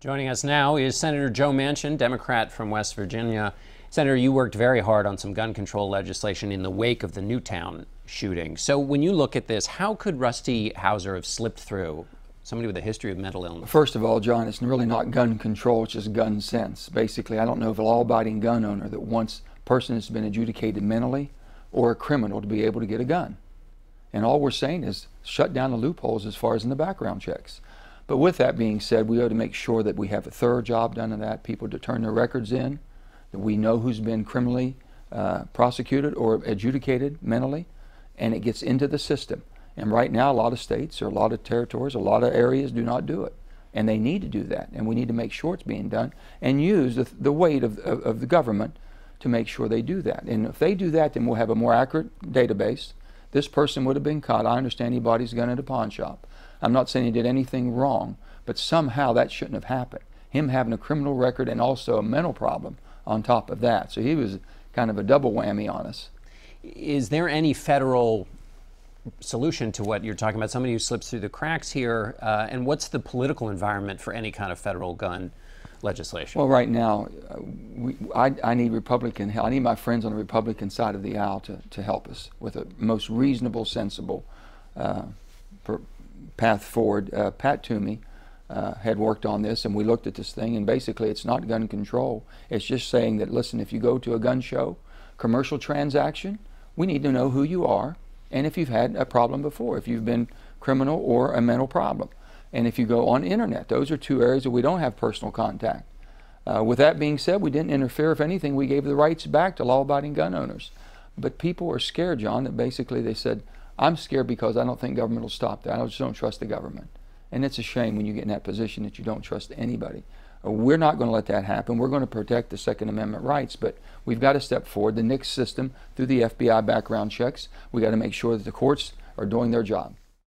Joining us now is Senator Joe Manchin, Democrat from West Virginia. Senator, you worked very hard on some gun control legislation in the wake of the Newtown shooting. So when you look at this, how could Rusty Hauser have slipped through, somebody with a history of mental illness? First of all, John, it's really not gun control, it's just gun sense. Basically, I don't know of a law-abiding gun owner that wants a person that's been adjudicated mentally or a criminal to be able to get a gun. And all we're saying is shut down the loopholes as far as in the background checks. But with that being said, we ought to make sure that we have a thorough job done of that, people to turn their records in, that we know who's been criminally prosecuted or adjudicated mentally, and it gets into the system. And right now, a lot of states or a lot of territories, a lot of areas do not do it. And they need to do that. And we need to make sure it's being done and use the weight of the government to make sure they do that. And if they do that, then we'll have a more accurate database. This person would have been caught. I understand he bought his gun at a pawn shop. I'm not saying he did anything wrong, but somehow that shouldn't have happened. Him having a criminal record and also a mental problem on top of that. So he was kind of a double whammy on us. Is there any federal solution to what you're talking about? Somebody who slips through the cracks here, and what's the political environment for any kind of federal gun legislation? Well, right now, I need Republican help. I need my friends on the Republican side of the aisle to help us with a most reasonable, sensible path forward. Pat Toomey had worked on this, and we looked at this thing, and basically it's not gun control. It's just saying that, listen, if you go to a gun show, commercial transaction, we need to know who you are, and if you've had a problem before, if you've been criminal or a mental problem. And if you go on internet, those are two areas that we don't have personal contact. With that being said, we didn't interfere. If anything, we gave the rights back to law-abiding gun owners. But people are scared, John, that basically they said, I'm scared because I don't think government will stop that. I just don't trust the government. And it's a shame when you get in that position that you don't trust anybody. We're not going to let that happen. We're going to protect the Second Amendment rights, but we've got to step forward. The NICS system, through the FBI background checks, we got to make sure that the courts are doing their job.